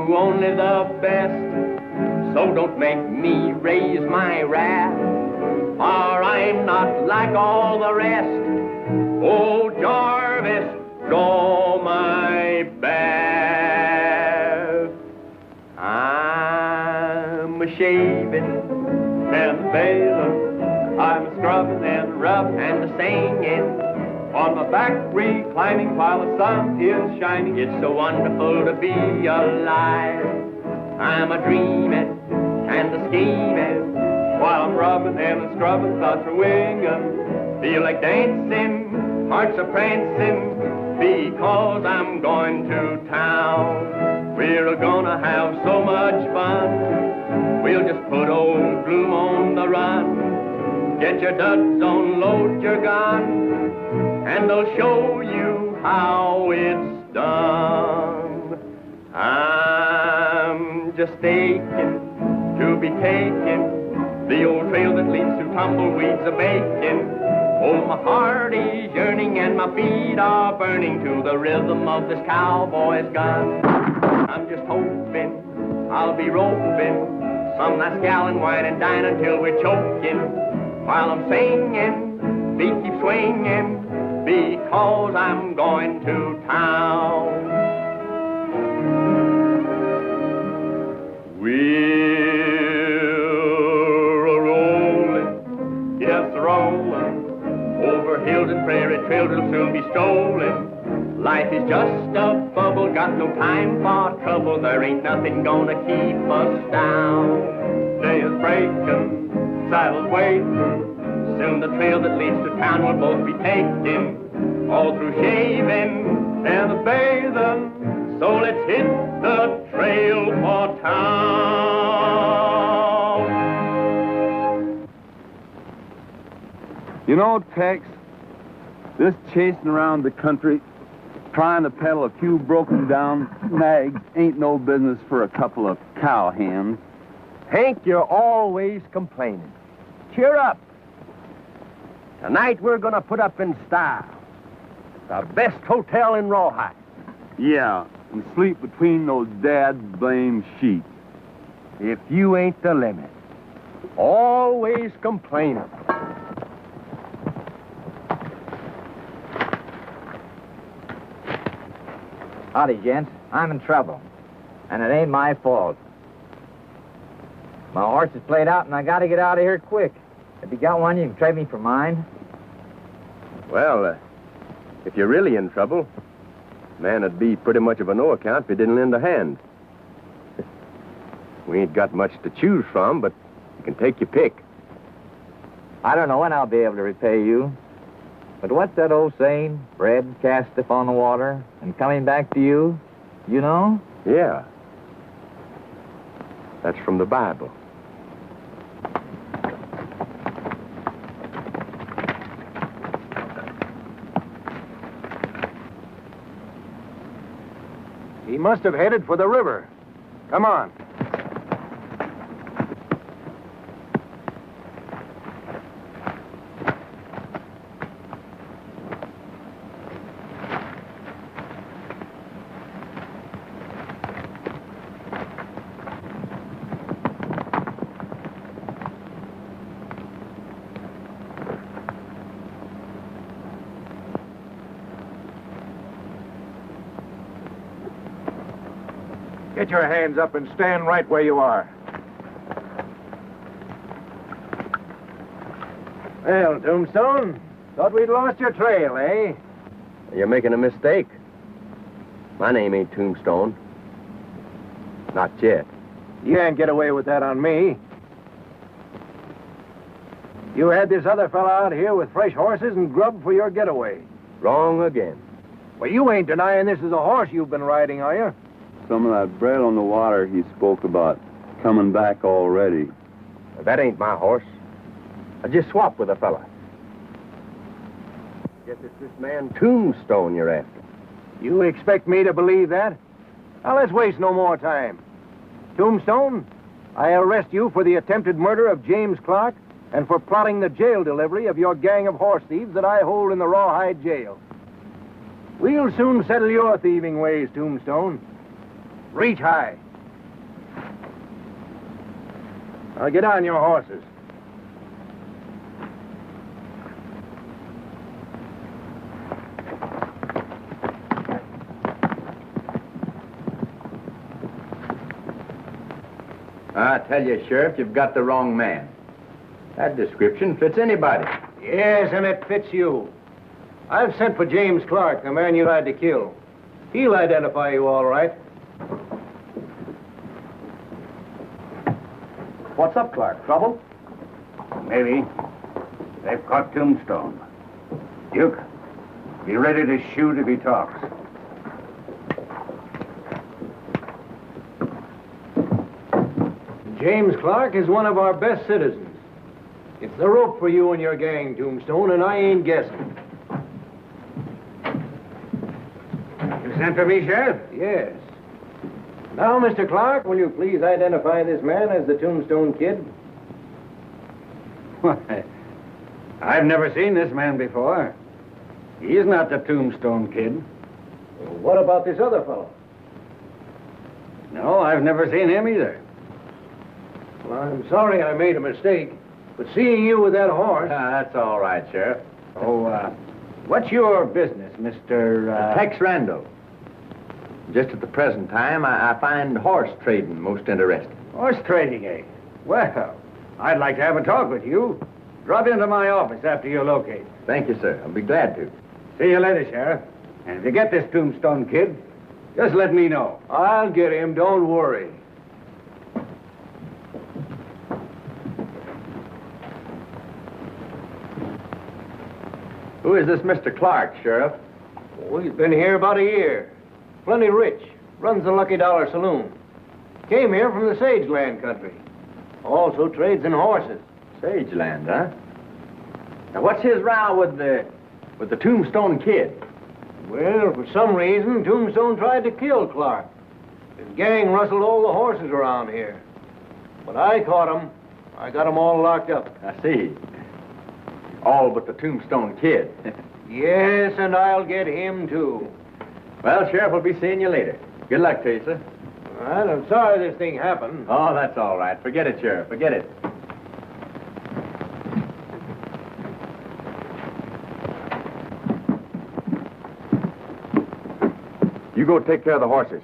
you only the best. So don't make me raise my wrath, for I'm not like all the rest. Oh, Jarvis, draw my bath. I'm a-shaving and a-bathing, I'm a-scrubbing and rubbing and a-singing, on my back reclining while the sun is shining. It's so wonderful to be alive. I'm a-dreaming and a-scheming, while I'm rubbing and a-scrubbing, thoughts are winging. Feel like dancing, hearts are prancing, because I'm going to town. We're gonna have so much fun, we'll just put old Gloom on the run. Get your duds on, load your gun, and they'll show you how it's done. I'm just aching to be taking the old trail that leads through tumbleweeds a-baking. Oh, my heart is yearning and my feet are burning to the rhythm of this cowboy's gun. I'm just hoping I'll be roping some nice gal and wine and dine until we're choking. While I'm singing, feet keep swinging, because I'm going to town. We're a-rolling, yes, rolling, over hills and prairie trails that'll soon be stolen. Life is just a bubble, got no time for trouble. There ain't nothing gonna keep us down. Day is breaking, saddles waiting, soon the trail that leads to town will both be taken. All through shaving and bathing, so let's hit the trail for town. You know, Tex, this chasing around the country, trying to peddle a few broken down nags ain't no business for a couple of cowhands. Hank, you're always complaining. Cheer up. Tonight we're gonna put up in style. The best hotel in Rawhide. Yeah, and sleep between those dad-blame sheets. If you ain't the limit. Always complaining. Howdy, gents. I'm in trouble. And it ain't my fault. My horse is played out, and I gotta get out of here quick. If you got one, you can trade me for mine. Well, if you're really in trouble, man, it'd be pretty much of a no account if you didn't lend a hand. We ain't got much to choose from, but you can take your pick. I don't know when I'll be able to repay you. But what's that old saying? Bread casteth on the water, and coming back to you, you know? Yeah. That's from the Bible. He must have headed for the river. Come on. Get your hands up and stand right where you are. Well, Tombstone, thought we'd lost your trail, eh? You're making a mistake. My name ain't Tombstone. Not yet. You can't get away with that on me. You had this other fella out here with fresh horses and grub for your getaway. Wrong again. Well, you ain't denying this is a horse you've been riding, are you? Some of that bread on the water he spoke about coming back already. That ain't my horse. I just swapped with a fella. Guess it's this man Tombstone you're after. You expect me to believe that? Now, let's waste no more time. Tombstone, I arrest you for the attempted murder of James Clark and for plotting the jail delivery of your gang of horse thieves that I hold in the Rawhide jail. We'll soon settle your thieving ways, Tombstone. Reach high. Now get on your horses. I tell you, Sheriff, you've got the wrong man. That description fits anybody. Yes, and it fits you. I've sent for James Clark, the man you tried to kill. He'll identify you all right. What's up, Clark? Trouble? Maybe. They've caught Tombstone. Duke, be ready to shoot if he talks. James Clark is one of our best citizens. It's the rope for you and your gang, Tombstone, and I ain't guessing. You sent for me, Sheriff? Yes. Now, Mr. Clark, will you please identify this man as the Tombstone Kid? Why, I've never seen this man before. He's not the Tombstone Kid. Well, what about this other fellow? No, I've never seen him either. Well, I'm sorry I made a mistake, but seeing you with that horse... That's all right, Sheriff. Oh, what's your business, Mr. Tex Randall. Just at the present time, I find horse trading most interesting. Horse trading, eh? Well, I'd like to have a talk with you. Drop into my office after you're located. Thank you, sir. I'll be glad to. See you later, Sheriff. And if you get this Tombstone Kid, just let me know. I'll get him, don't worry. Who is this Mr. Clark, Sheriff? Oh, he's been here about a year. Plenty rich. Runs the Lucky Dollar Saloon. Came here from the Sageland country. Also trades in horses. Sageland, huh? Now, what's his row with the Tombstone Kid? Well, for some reason, Tombstone tried to kill Clark. His gang rustled all the horses around here. But I caught him. I got them all locked up. I see. All but the Tombstone Kid. Yes, and I'll get him, too. Well, Sheriff, we'll be seeing you later. Good luck to you, sir. Well, I'm sorry this thing happened. Oh, that's all right. Forget it, Sheriff. Forget it. You go take care of the horses.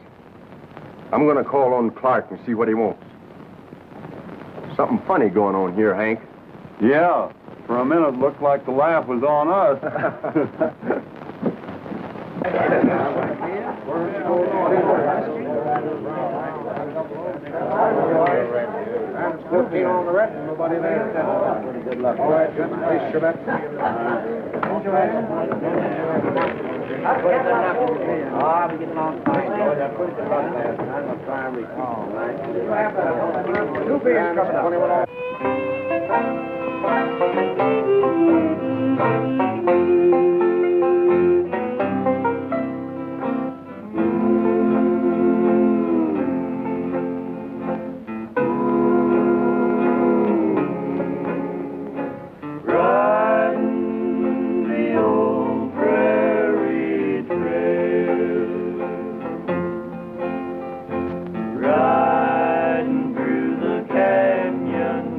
I'm going to call on Clark and see what he wants. Something funny going on here, Hank. Yeah, for a minute it looked like the laugh was on us. On the red, nobody there. Pretty good luck. All right, good. Nice, Chevette. Oh, we're getting along fine. I'm going to try and recall. Two beers coming up. Riding through the canyon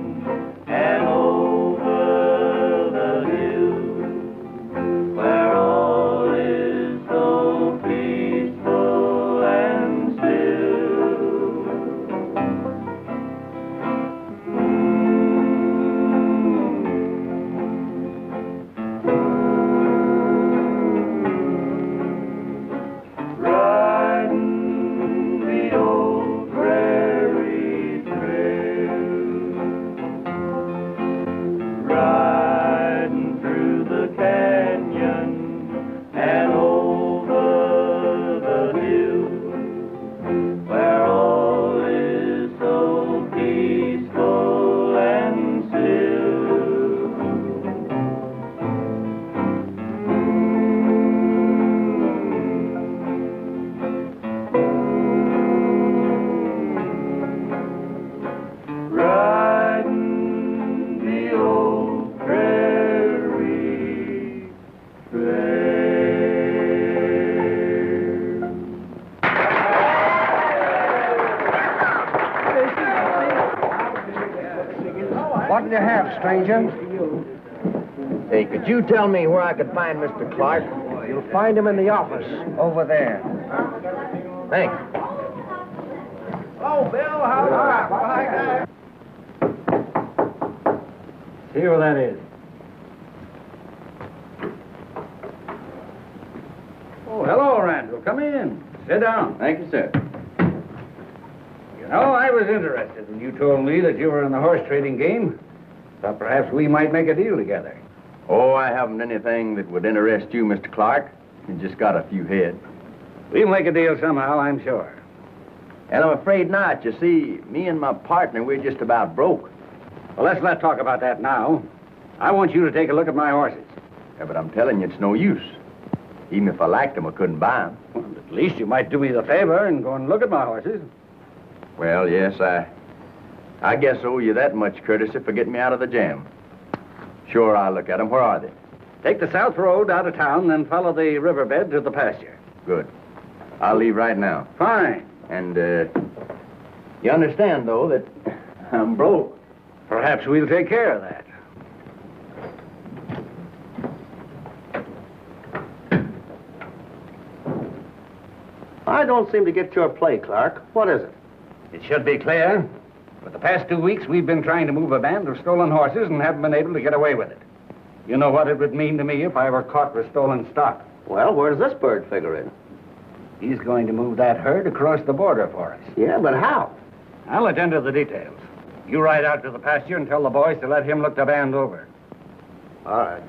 What'll you have, stranger? Hey, could you tell me where I could find Mr. Clark? You'll find him in the office, over there. Thanks. Oh, Bill, how See who that is. Oh, hello, Randall. Come in. Sit down. Thank you, sir. You know, I was interested when you told me that you were in the horse trading game. Thought perhaps we might make a deal together. Oh, I haven't anything that would interest you, Mr. Clark. You just got a few head. We'll make a deal somehow, I'm sure. And I'm afraid not. You see, me and my partner, we're just about broke. Well, let's not talk about that now. I want you to take a look at my horses. Yeah, but I'm telling you, it's no use. Even if I liked them, I couldn't buy them. Well, at least you might do me the favor and go and look at my horses. Well, yes, I guess I owe you that much courtesy for getting me out of the jam. Sure, I'll look at them. Where are they? Take the south road out of town, then follow the riverbed to the pasture. Good. I'll leave right now. Fine. And, you understand, though, that I'm broke. Perhaps we'll take care of that. I don't seem to get your play, Clark. What is it? It should be clear. For the past 2 weeks, we've been trying to move a band of stolen horses and haven't been able to get away with it. You know what it would mean to me if I were caught with stolen stock. Well, where does this bird figure in? He's going to move that herd across the border for us. Yeah, but how? I'll attend to the details. You ride out to the pasture and tell the boys to let him look the band over. All right.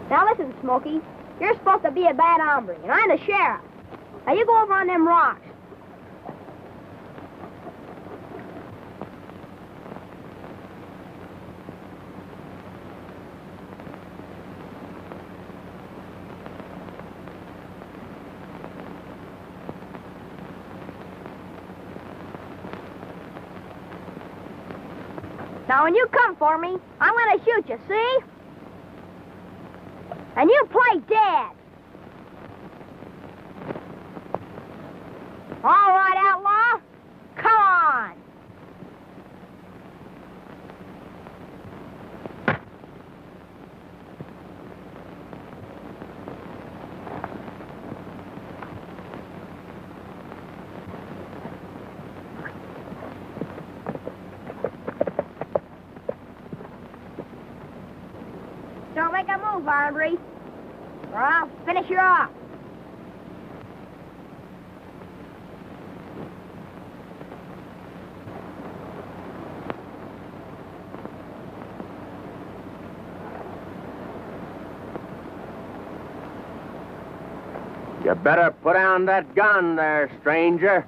Now listen, Smokey. You're supposed to be a bad hombre, and I'm the sheriff. Now you go over on them rocks. Now when you come for me, I'm gonna shoot you, see? And you play dead. All right, outlaw. Come on. Don't make a move, hombre, or I'll finish you off. You better put down that gun there, stranger.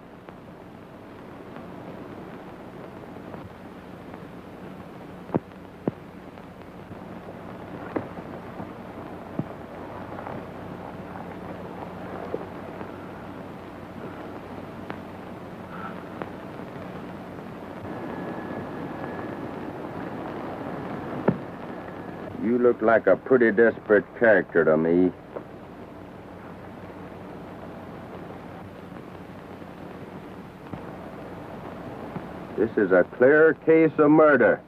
You look like a pretty desperate character to me. This is a clear case of murder.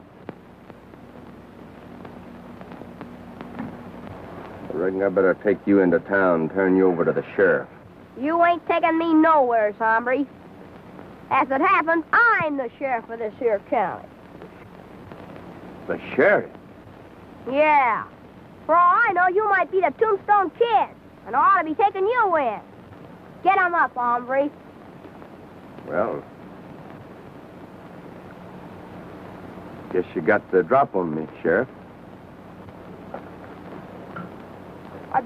I reckon I better take you into town and turn you over to the sheriff. You ain't taking me nowhere, hombre. As it happens, I'm the sheriff of this here county. The sheriff? Yeah. For all I know, you might be the Tombstone Kid, and I ought to be taking you in. Get him up, hombre. Well, guess you got the drop on me, Sheriff.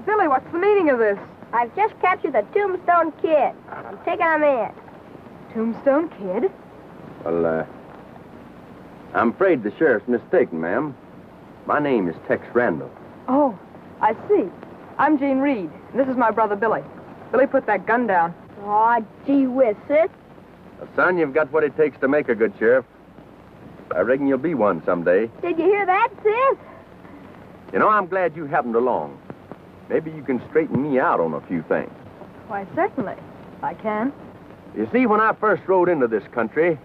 Billy, what's the meaning of this? I've just captured the Tombstone Kid. I'm taking him in. Tombstone Kid? Well, I'm afraid the sheriff's mistaken, ma'am. My name is Tex Randall. Oh, I see. I'm Jean Reed. This is my brother, Billy. Billy, put that gun down. Aw, gee whiz, sis. Son, you've got what it takes to make a good sheriff. I reckon you'll be one someday. Did you hear that, sis? You know, I'm glad you happened along. Maybe you can straighten me out on a few things. Why, certainly. I can. You see, when I first rode into this country,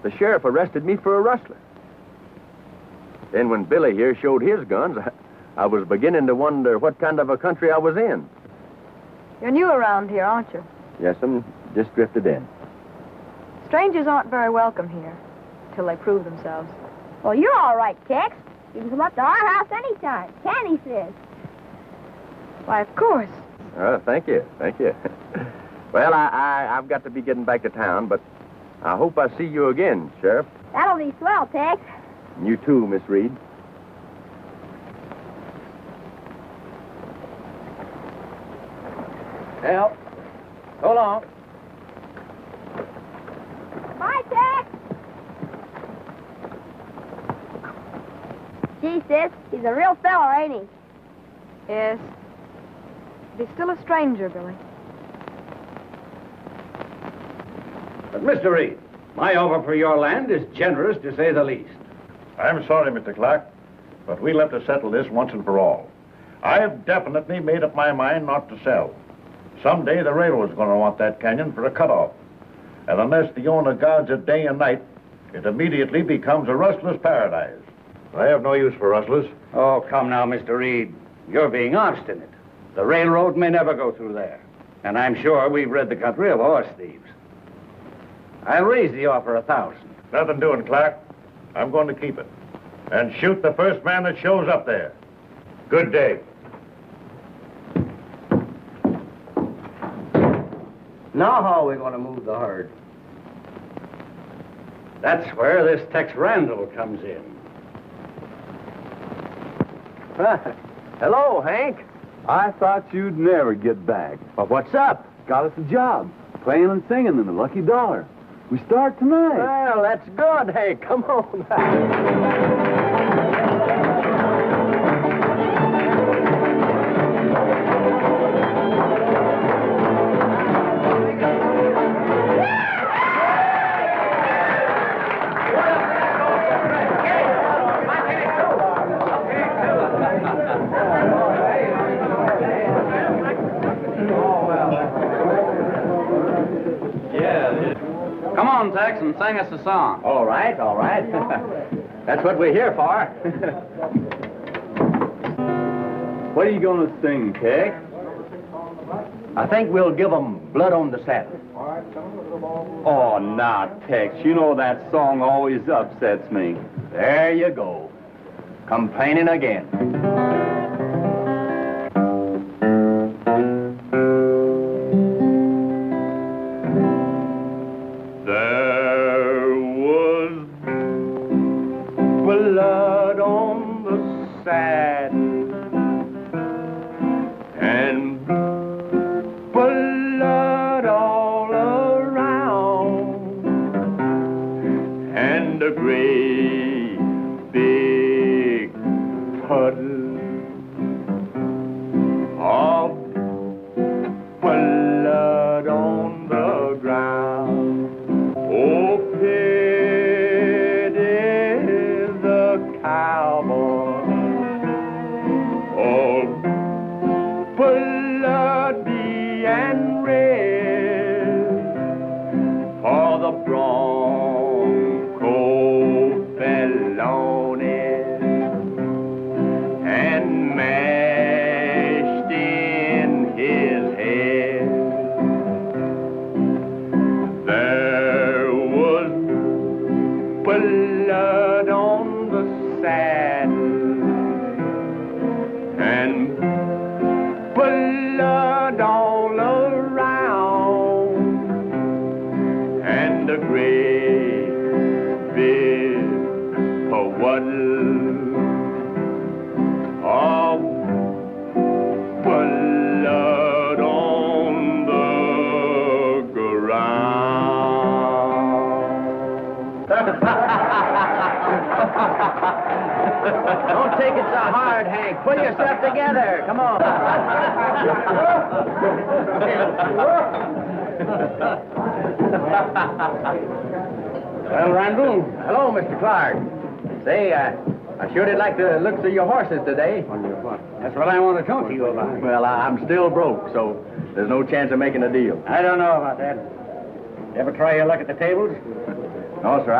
the sheriff arrested me for a rustler. Then when Billy here showed his guns, I was beginning to wonder what kind of a country I was in. You're new around here, aren't you? Yes, I'm just drifted in. Strangers aren't very welcome here, till they prove themselves. Well, you're all right, Tex. You can come up to our house anytime. Can he, sis? Why, of course. Thank you. Well, I've got to be getting back to town, but I hope I see you again, Sheriff. That'll be swell, Tex. You too, Miss Reed. Well, so long. Bye, Tex. Gee, sis, he's a real fella, ain't he? Yes. But he's still a stranger, Billy. But, Mr. Reed, my offer for your land is generous, to say the least. I'm sorry, Mr. Clark, but we'll have to settle this once and for all. I have definitely made up my mind not to sell. Someday the railroad's going to want that canyon for a cutoff. And unless the owner guards it day and night, it immediately becomes a rustler's paradise. I have no use for rustlers. Oh, come now, Mr. Reed. You're being obstinate. The railroad may never go through there. And I'm sure we've rid the country of horse thieves. I'll raise the offer 1,000. Nothing doing, Clark. I'm going to keep it. And shoot the first man that shows up there. Good day. Now how are we going to move the herd? That's where this Tex Randall comes in. Hello, Hank. I thought you'd never get back. Well, what's up? Got us a job, playing and singing in the Lucky Dollar. We start tonight. Well, that's good, Hank. Come on. Come on, Tex, and sing us a song. All right. That's what we're here for. What are you going to sing, Tex? I think we'll give 'em Blood on the Saddle. Oh, now, Tex, you know that song always upsets me. There you go. Complaining again. There was blood on the saddle and blood all around and a great big puddle of blood on the ground. Oh, pity the cowboy, all bloody and red, for the bronco fell on it and mashed in his head. There was blood on the saddle and blood all around and a great big puddle of hard, Hank. Pull yourself together. Come on. Well, Randall. Hello, Mr. Clark. Say, I sure did like the looks of your horses today. That's what I want to talk to you about. Well, I'm still broke, so there's no chance of making a deal. I don't know about that. Ever try your luck at the tables? No, sir,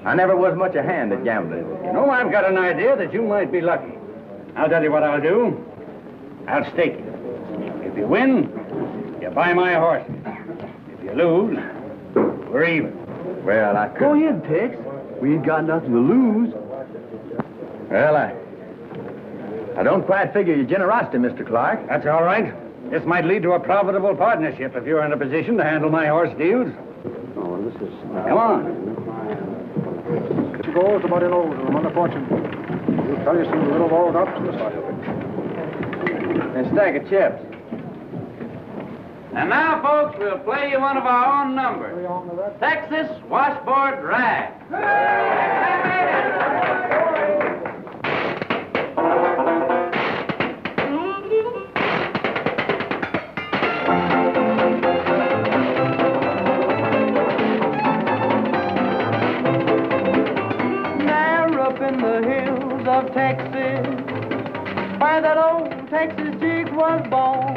I never was much a hand at gambling. You know, I've got an idea that you might be lucky. I'll tell you what I'll do. I'll stake you. If you win, you buy my horses. If you lose, we're even. Well, I could... Go ahead, Tex. We ain't got nothing to lose. Well, I don't quite figure your generosity, Mr. Clark. That's all right. This might lead to a profitable partnership if you're in a position to handle my horse deals. Oh, this is... Come on. It goes about an old room on the fortune. You'll tell you some little old ups in the side of it. And a stack of chips. And now, folks, we'll play you one of our own numbers. Texas Washboard Rag. There up in the hills of Texas, where that old Texas jig was born,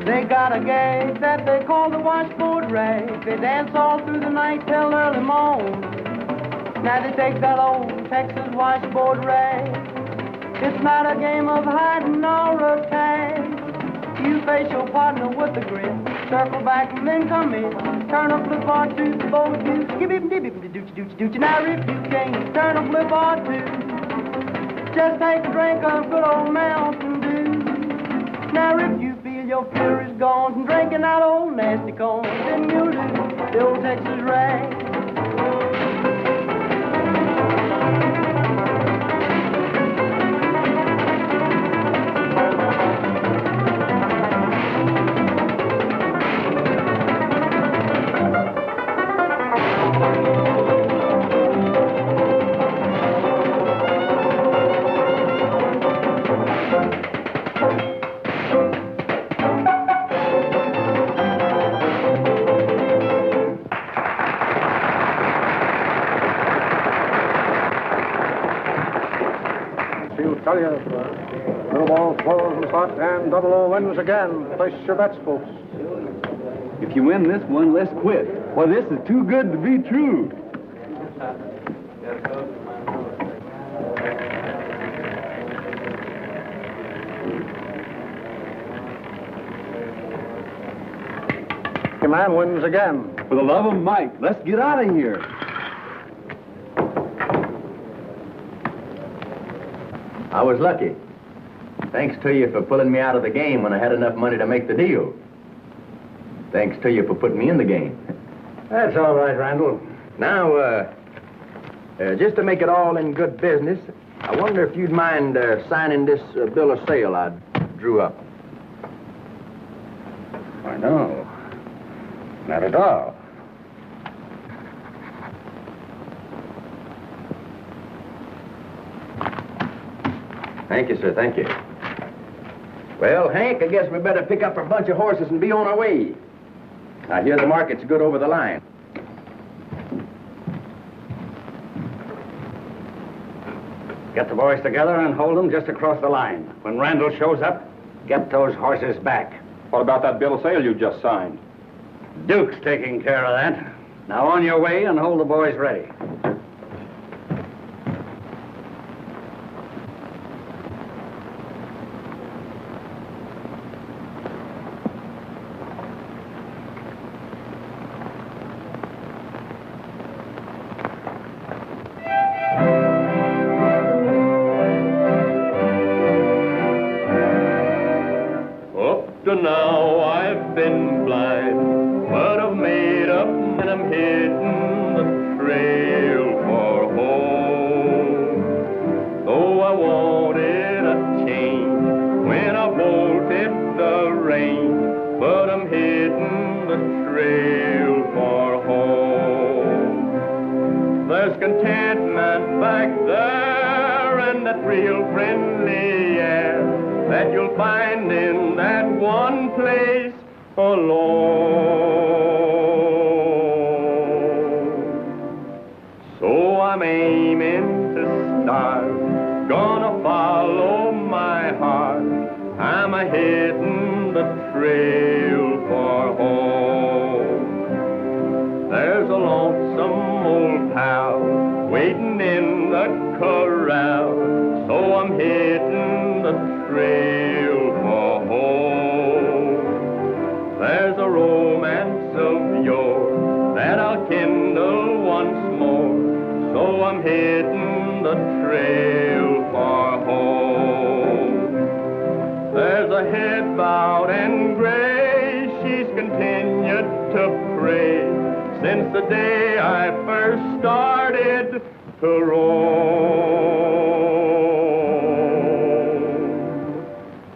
they got a gag that they call the washboard rag. They dance all through the night till early morn. Now they take that old Texas washboard rag. It's not a game of hiding or of tag. You face your partner with a grin, circle back and then come in. Turn a flip or two, both you skip it, dip it, doochie. Now if you can't turn a flip or two, just take a drink of good old Mountain Dew. Now if you feel your fear is gone from drinking that old nasty corn, then you'll do the old Texas rag. Tell you, little ball flows and spot and double O wins again. Place your bets, folks. If you win this one, let's quit. Well, this is too good to be true. Your man wins again. For the love of Mike, let's get out of here. I was lucky. Thanks to you for pulling me out of the game when I had enough money to make the deal. Thanks to you for putting me in the game. That's all right, Randall. Now, just to make it all in good business, I wonder if you'd mind signing this bill of sale I drew up. Why, no. Not at all. Thank you, sir, thank you. Well, Hank, I guess we better pick up our bunch of horses and be on our way. I hear the market's good over the line. Get the boys together and hold them just across the line. When Randall shows up, get those horses back. What about that bill of sale you just signed? Duke's taking care of that. Now on your way and hold the boys ready. To now I've been blind, but I've made up and I'm hitting the trail for home. Though I wanted a change when I bolted the range, but I'm hitting the trail for home. There's contentment back there and that real friend that you'll find in that one place alone. So I'm aiming to start, gonna follow my heart. I'm a-hittin' the trail for home. There's a lonesome old pal waiting in the corral, so I'm hitting the trail for home. There's a romance of yore that I'll kindle once more, so I'm hitting the trail for home. There's a head bowed and gray, she's continued to pray since the day I first started to roam.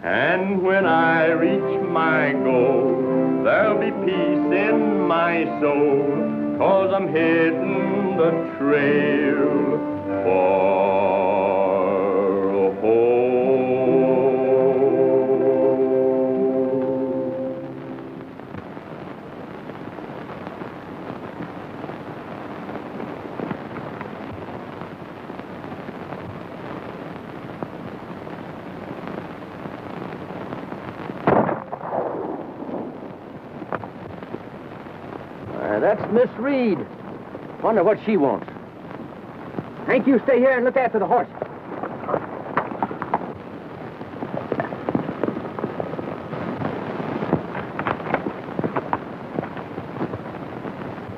And when I reach my goal, there'll be peace in my soul, 'cause I'm hitting the trail for home. That's Miss Reed. Wonder what she wants. Hank, you stay here and look after the horse.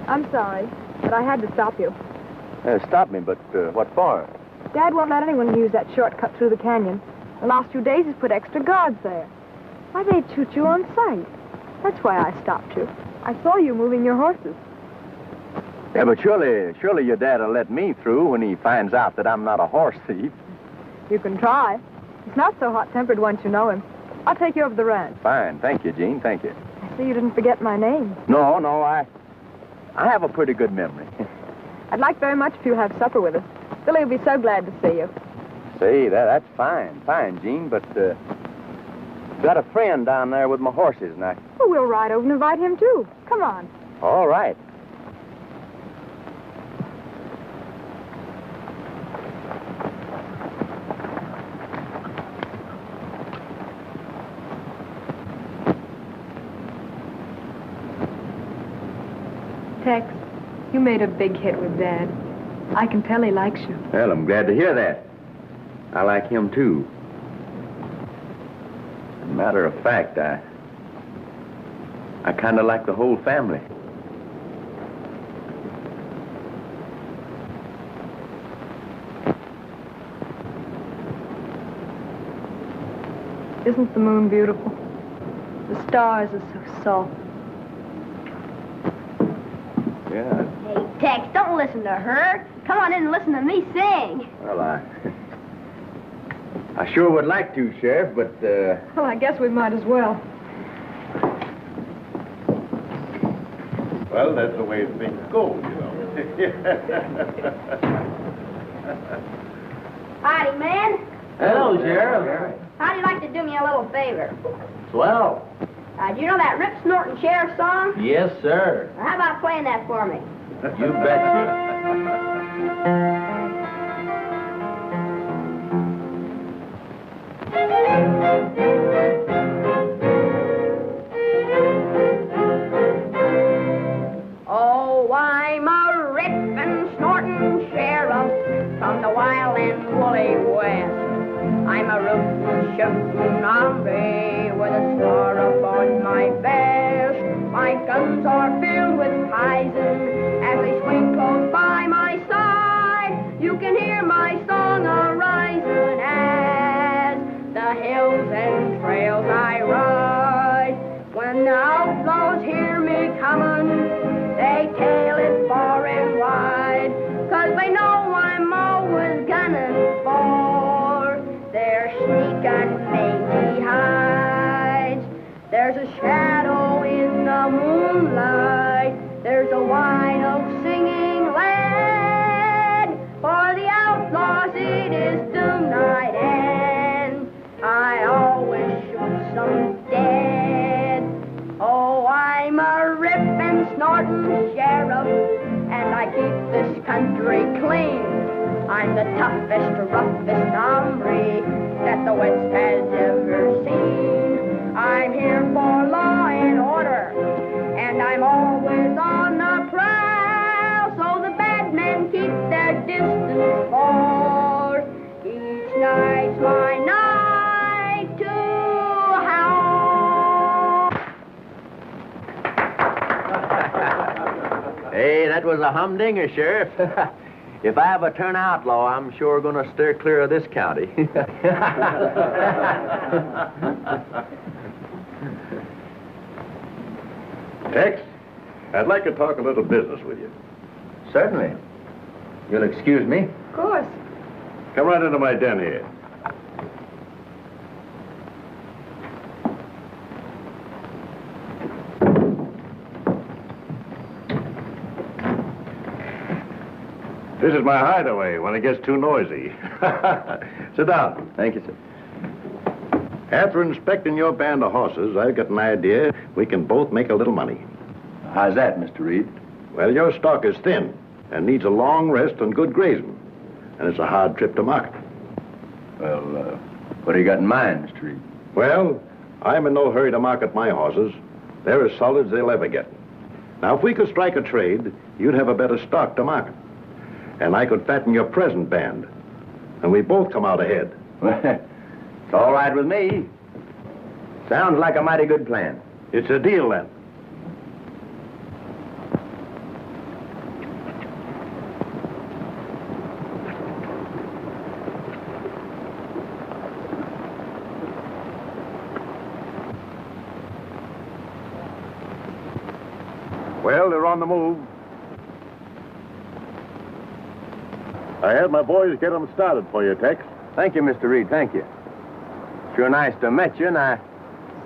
I'm sorry, but I had to stop you. Stop me, but what for? Dad won't let anyone use that shortcut through the canyon. The last 2 days he's put extra guards there. Why, they'd shoot you on sight. That's why I stopped you. I saw you moving your horses. Yeah, but surely your dad'll let me through when he finds out that I'm not a horse thief. You can try. He's not so hot-tempered once you know him. I'll take you over the ranch. Fine. Thank you, Jean. Thank you. I see you didn't forget my name. No, I have a pretty good memory. I'd like very much if you'll have supper with us. Billy will be so glad to see you. See, that's fine, Jean, but got a friend down there with my horses, and Well, we'll ride over and invite him, too. Come on. All right. Tex, you made a big hit with Dad. I can tell he likes you. Well, I'm glad to hear that. I like him, too. As a matter of fact, I kind of like the whole family. Isn't the moon beautiful? The stars are so soft. Yeah. Hey, Tex, don't listen to her. Come on in and listen to me sing. Well, I sure would like to, Sheriff, but, Well, I guess we might as well. Well, that's the way things go, you know. Howdy, man. Hello, Sheriff. How'd you like to do me a little favor? Swell. Do you know that rip-snorting sheriff song? Yes, sir. Well, how about playing that for me? You betcha. Oh, I'm a rippin', snortin' sheriff from the wild and woolly west. I'm a rootin', shootin' hombre with a star upon my vest. My guns are filled with poison as they swing close by my side. You can hear my song a-risin' as the hills and trails I ride. When the outlaws hear me comin', they tell it far and wide, 'cause they know I'm always gunning for their sneakin' mangy hides. There's a shadow in the moonlight, there's a white oak singing lead. For the outlaws it is doom night, and I always I'm the toughest, roughest hombre that the West has ever seen. I'm here for law and order, and I'm always on the prowl, so the bad men keep their distance for each night's my night to howl. Hey, that was a humdinger, Sheriff. If I ever turn outlaw, I'm sure going to steer clear of this county. Tex, I'd like to talk a little business with you. Certainly. You'll excuse me? Of course. Come right into my den here. This is my hideaway when it gets too noisy. Sit down. Thank you, sir. After inspecting your band of horses, I've got an idea we can both make a little money. How's that, Mr. Reed? Well, your stock is thin and needs a long rest and good grazing. And it's a hard trip to market. Well, what do you got in mind, Mr. Reed? Well, I'm in no hurry to market my horses. They're as solid as they'll ever get. Now, if we could strike a trade, you'd have a better stock to market. And I could fatten your present band. And we both come out ahead. It's all right with me. Sounds like a mighty good plan. It's a deal, then. Well, they're on the move. I had my boys get them started for you, Tex. Thank you, Mr. Reed, thank you. Sure nice to meet you, and I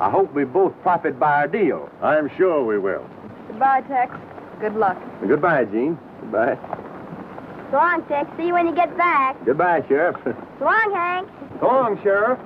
hope we both profit by our deal. I'm sure we will. Goodbye, Tex. Good luck. Goodbye, Gene. Goodbye. So long, Tex. See you when you get back. Goodbye, Sheriff. So long, Hank. So long, Sheriff.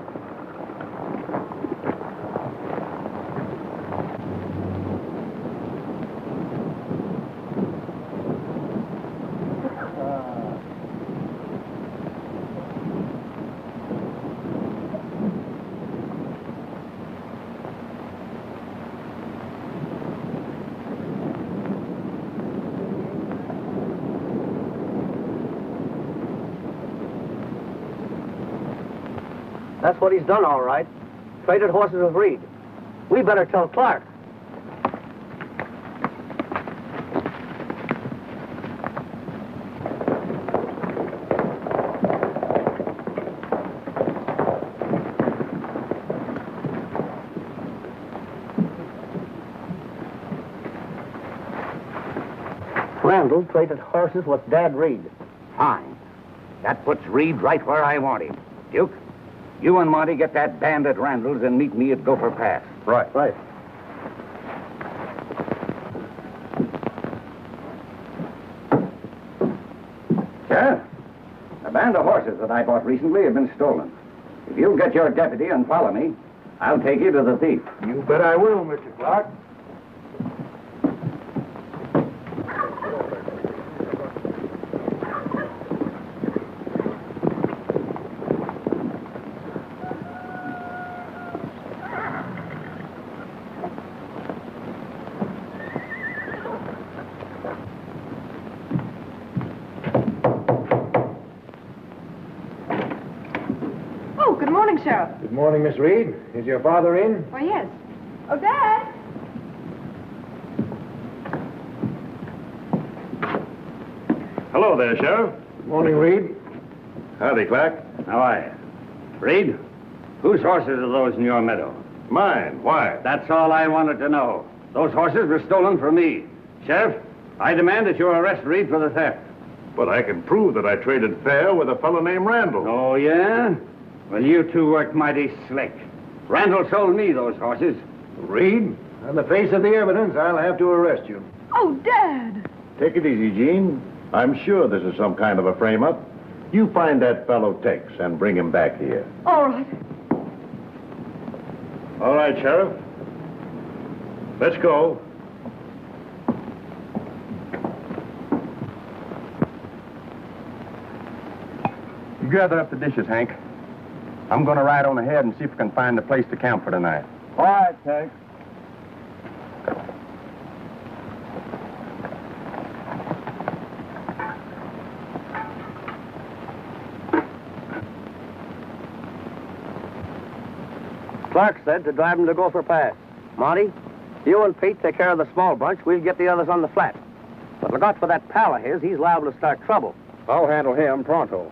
That's what he's done, all right. Traded horses with Reed. We better tell Clark. Randall traded horses with Dad Reed. Fine. That puts Reed right where I want him. Duke, you and Monty get that band at Randall's and meet me at Gopher Pass. Right. Right. Sheriff, the band of horses that I bought recently have been stolen. If you'll get your deputy and follow me, I'll take you to the thief. You bet I will, Mr. Clark. Good morning, Sheriff. Good morning, Miss Reed. Is your father in? Why, yes. Oh, Dad. Hello there, Sheriff. Good morning, Reed. Howdy, Clark. How are you? Reed, whose horses are those in your meadow? Mine. Why? That's all I wanted to know. Those horses were stolen from me. Sheriff, I demand that you arrest Reed for the theft. But I can prove that I traded fair with a fellow named Randall. Oh, yeah? Well, you two worked mighty slick. Randall sold me those horses. Reed, on the face of the evidence, I'll have to arrest you. Oh, Dad. Take it easy, Gene. I'm sure this is some kind of a frame-up. You find that fellow Tex and bring him back here. All right. All right, Sheriff. Let's go. You gather up the dishes, Hank. I'm going to ride on ahead and see if I can find a place to camp for tonight. All right, Tex. Clark said to drive him to Gopher Pass. Monty, you and Pete take care of the small bunch. We'll get the others on the flat. But look out for that pal of his. He's liable to start trouble. I'll handle him pronto.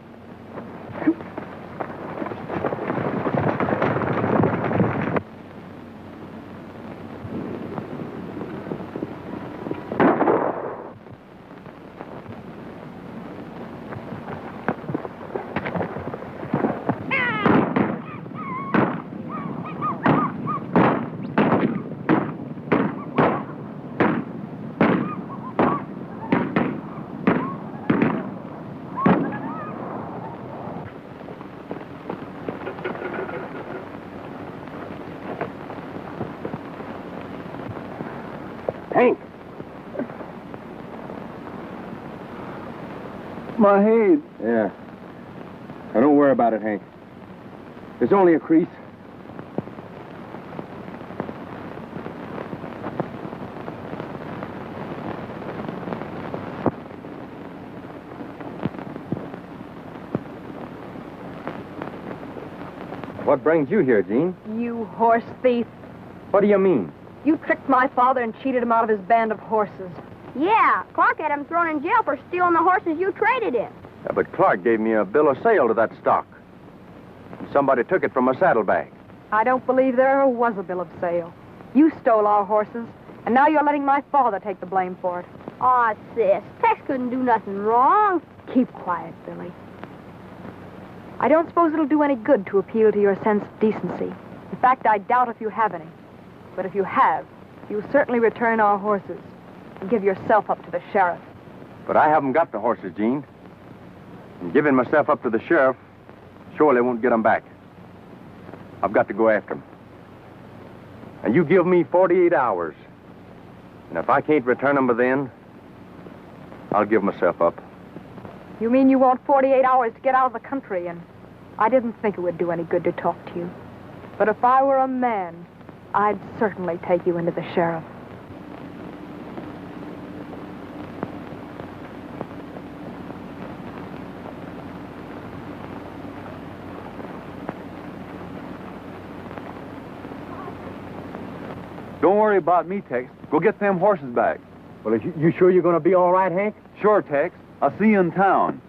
Hank! My head. Yeah. Now, don't worry about it, Hank. There's only a crease. What brings you here, Jean? You horse thief. What do you mean? You tricked my father and cheated him out of his band of horses. Yeah, Clark had him thrown in jail for stealing the horses you traded in. Yeah, but Clark gave me a bill of sale to that stock. And somebody took it from my saddlebag. I don't believe there ever was a bill of sale. You stole our horses, and now you're letting my father take the blame for it. Aw, sis, Tex couldn't do nothing wrong. Keep quiet, Billy. I don't suppose it'll do any good to appeal to your sense of decency. In fact, I doubt if you have any. But if you have, you'll certainly return our horses and give yourself up to the sheriff. But I haven't got the horses, Jean. And giving myself up to the sheriff surely won't get them back. I've got to go after them. And you give me 48 hours. And if I can't return them by then, I'll give myself up. You mean you want 48 hours to get out of the country, and I didn't think it would do any good to talk to you. But if I were a man, I'd certainly take you into the sheriff. Don't worry about me, Tex. Go get them horses back. Well, you sure you're going to be all right, Hank? Sure, Tex. I'll see you in town.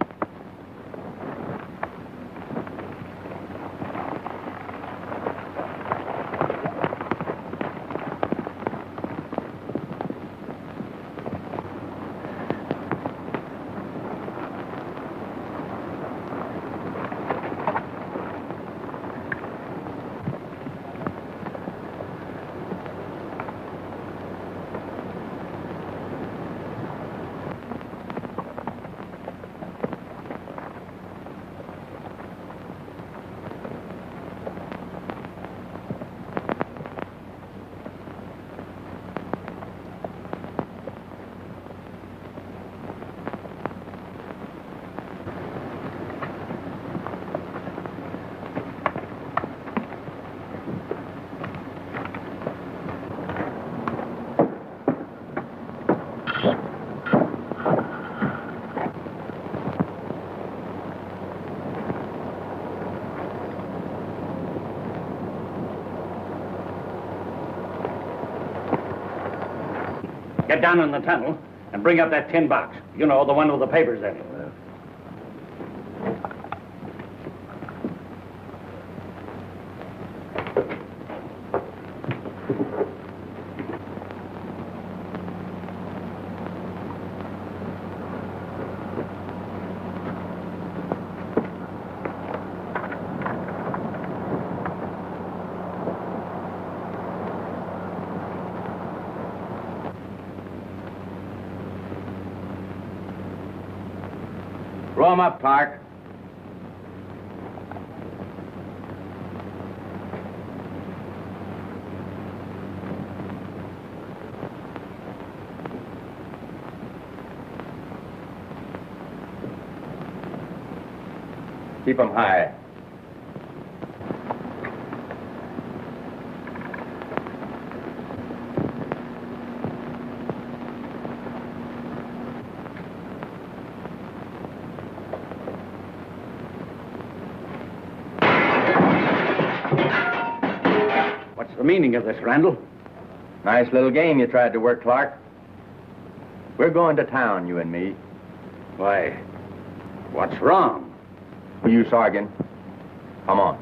Get down in the tunnel and bring up that tin box. You know, the one with the papers in it. Roll him up, Clark. Keep 'em high. What's the meaning of this, Randall? Nice little game you tried to work, Clark. We're going to town, you and me. Why, what's wrong? You, Sargent. Come on.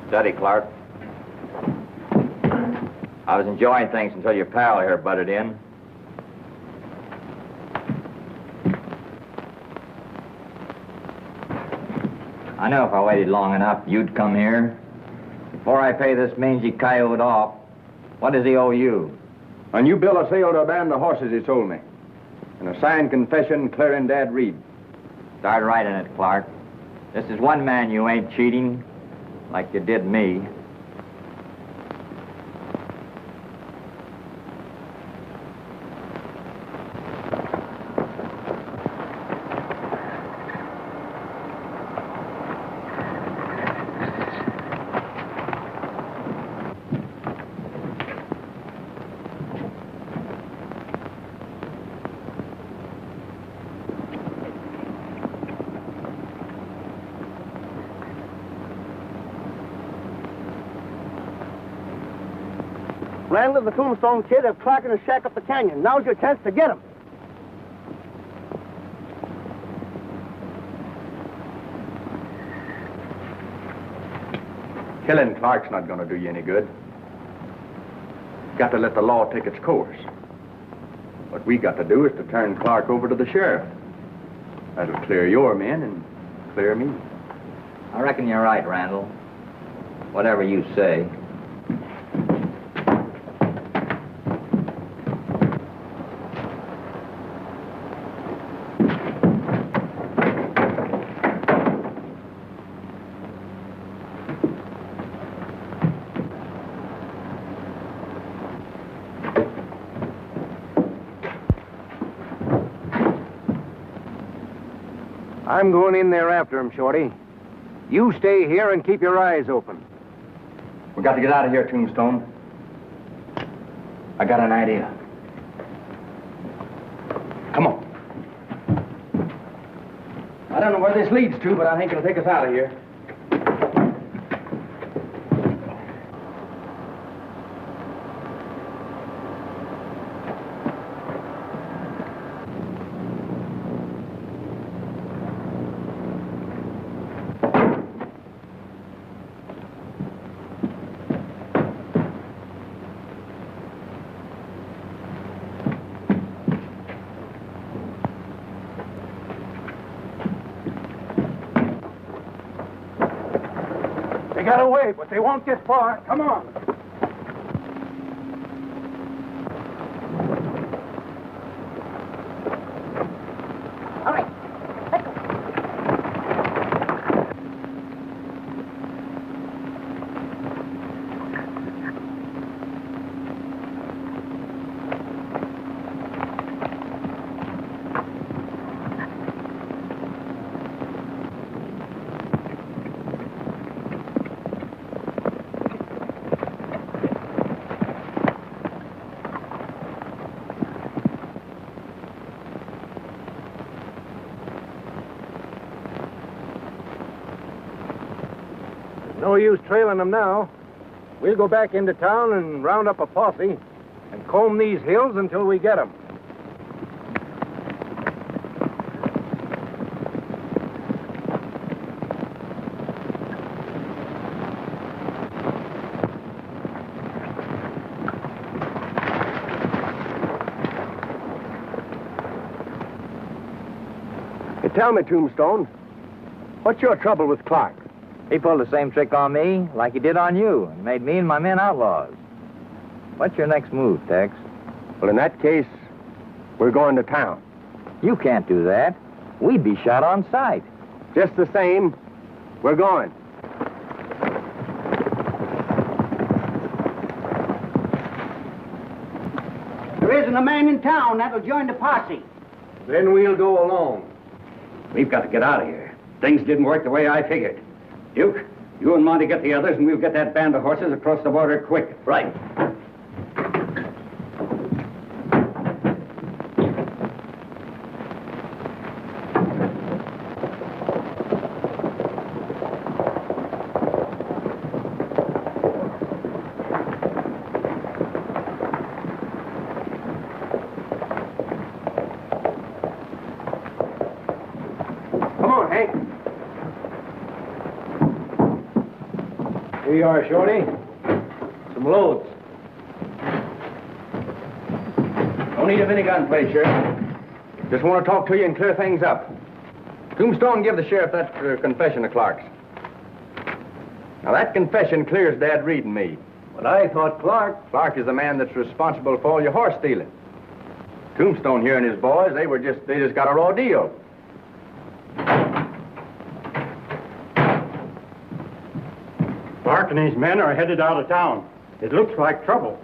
Steady, Clark. I was enjoying things until your pal here butted in. I know if I waited long enough, you'd come here. Before I pay this mangy coyote off, what does he owe you? A new bill of sale to a band of horses he sold me. And a signed confession clearing Dad Reed. Start writing it, Clark. This is one man you ain't cheating, like you did me. Randall and the Tombstone Kid have Clark in a shack up the canyon. Now's your chance to get him. Killing Clark's not going to do you any good. Got to let the law take its course. What we got to do is to turn Clark over to the sheriff. That'll clear your men and clear me. I reckon you're right, Randall. Whatever you say. I'm going in there after him, Shorty. You stay here and keep your eyes open. We got to get out of here, Tombstone. I got an idea. Come on. I don't know where this leads to, but I think it'll take us out of here. They got away, but they won't get far. Come on. All right. Let's go. No use trailing them now. We'll go back into town and round up a posse and comb these hills until we get them. Tell me, Tombstone, what's your trouble with Clark? He pulled the same trick on me like he did on you and made me and my men outlaws. What's your next move, Tex? Well, in that case, we're going to town. You can't do that. We'd be shot on sight. Just the same, we're going. There isn't a man in town that'll join the posse. Then we'll go alone. We've got to get out of here. Things didn't work the way I figured. Duke, you and Monty get the others, and we'll get that band of horses across the border quick. Right. Here you are, Shorty. Some loads. Don't need a any gunplay, Sheriff. Just want to talk to you and clear things up. Tombstone, give the sheriff that confession of Clark's. Now, that confession clears Dad Reed and me. But I thought Clark... Clark is the man that's responsible for all your horse stealing. Tombstone here and his boys, they just got a raw deal. Clark and his men are headed out of town. It looks like trouble.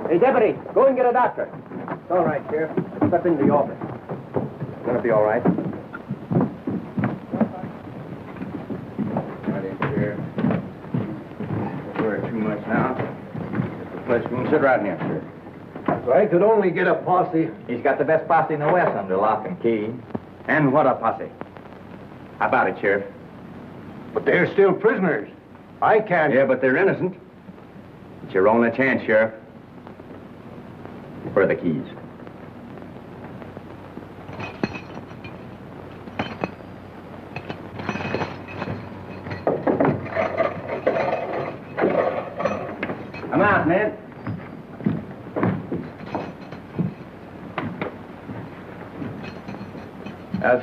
Hey, Deputy, go and get a doctor. It's all right, Sheriff. Step into the office. It's gonna be all right. Right in, Sheriff. Don't worry too much now. Just a place room. Sit right here, sir. If I could only get a posse. He's got the best posse in the West under lock and key. And what a posse. How about it, Sheriff? But they're still prisoners. I can't... Yeah, but they're innocent. It's your only chance, Sheriff. Where are the keys? Come out, man.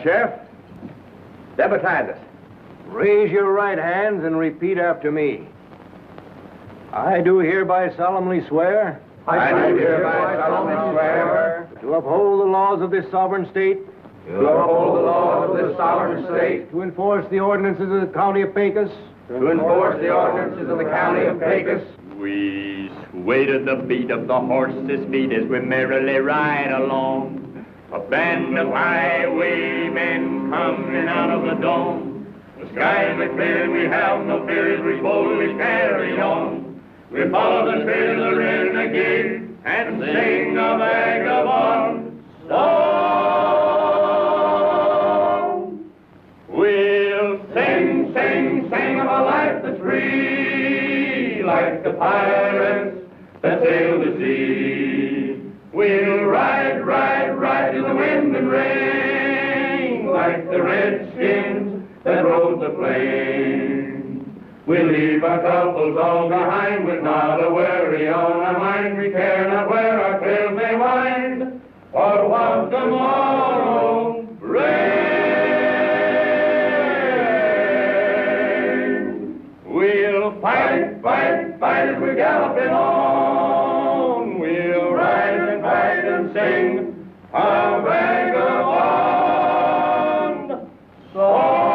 Sheriff, deputize us. Raise your right hands and repeat after me. I do hereby solemnly swear... I do hereby solemnly swear to uphold the laws of this sovereign state. to uphold the laws of this sovereign state, to enforce the ordinances of the county of Pecos, to enforce the ordinances of the county of Pecos. We sway to the beat of the horses' feet as we merrily ride along. A band of highwaymen coming out of the dome. The skies are clear and we have no fear as we boldly carry on. We follow the trail of the renegade and sing a vagabond song. We'll sing, sing, sing of a life that's free, like the pirates that sail the sea. We'll ride, ride, ride to the wind and rain, like the redskins that rode the plain. We'll leave our troubles all behind with not a worry on our mind. We care not where our trails may wind, or what tomorrow brings. We'll fight, fight, fight as we're galloping on. We'll ride and fight and sing a vagabond song.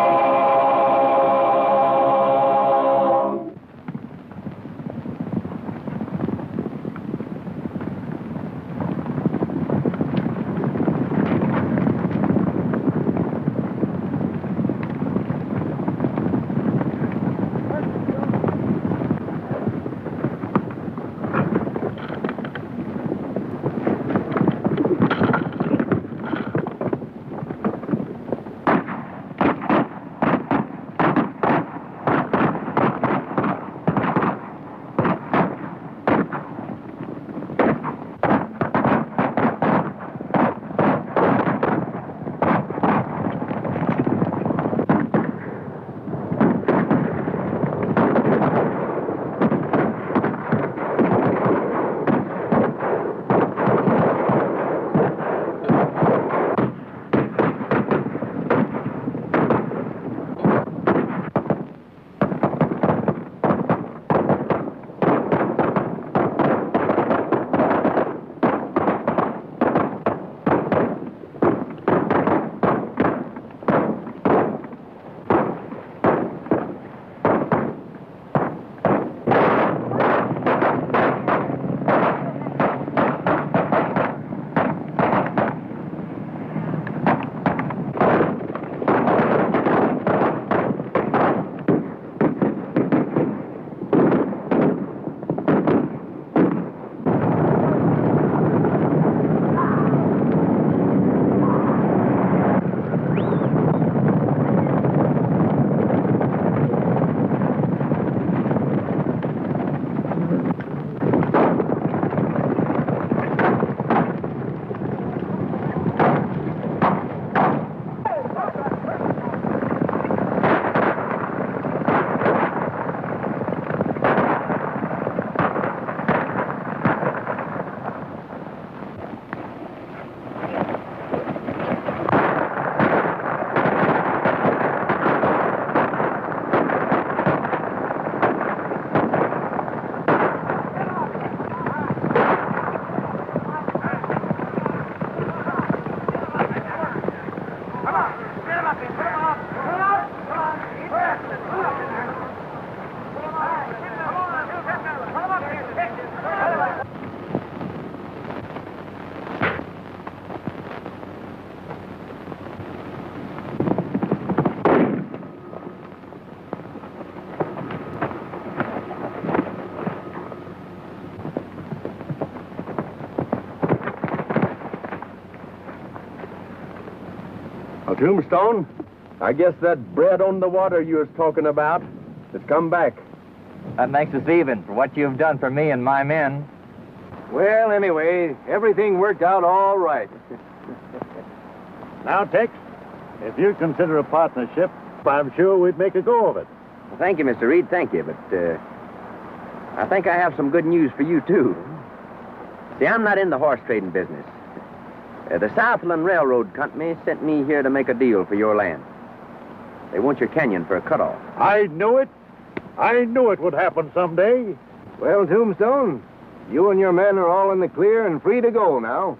Tombstone, I guess that bread on the water you was talking about has come back. That makes us even for what you've done for me and my men. Well, anyway, everything worked out all right. Now, Tex, if you consider a partnership, I'm sure we'd make a go of it. Well, thank you, Mr. Reed, thank you, but I think I have some good news for you, too. See, I'm not in the horse trading business. The Southland Railroad Company sent me here to make a deal for your land. They want your canyon for a cutoff. I knew it. I knew it would happen someday. Well, Tombstone, you and your men are all in the clear and free to go now.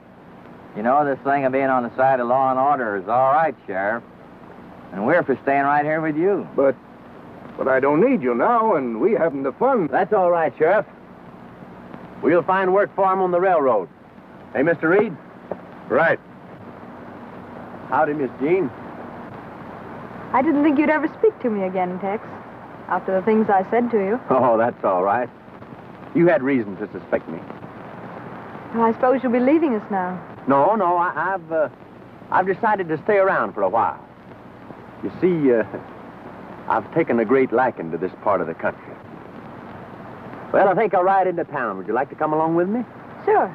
You know, this thing of being on the side of law and order is all right, Sheriff. And we're for staying right here with you. But I don't need you now, and we haven't the fun. That's all right, Sheriff. We'll find work for him on the railroad. Hey, Mr. Reed? Right. Howdy, Miss Jean. I didn't think you'd ever speak to me again, Tex, after the things I said to you. Oh, that's all right. You had reason to suspect me. Well, I suppose you'll be leaving us now. No, I've decided to stay around for a while. You see, I've taken a great liking to this part of the country. Well, I think I'll ride into town. Would you like to come along with me? Sure.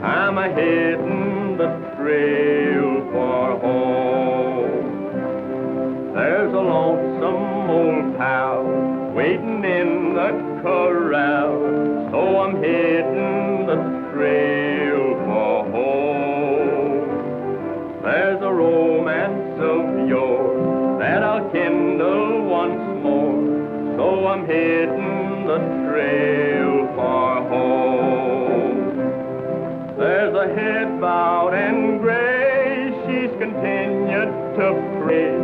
I'm a-hittin' the trail for home. There's a lonesome old pal waiting in the corral, so I'm hittin' the trail for home. There's a romance of yore that I'll kindle once more, so I'm hittin' the trail for home. There's a head bowed and gray, she's continued to pray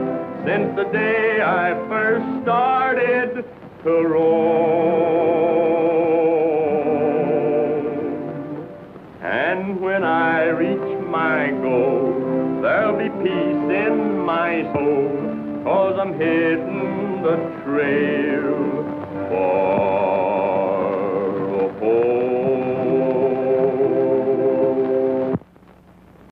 since the day I first started to roam. And when I reach my goal, there'll be peace in my soul, 'cause I'm hitting the trail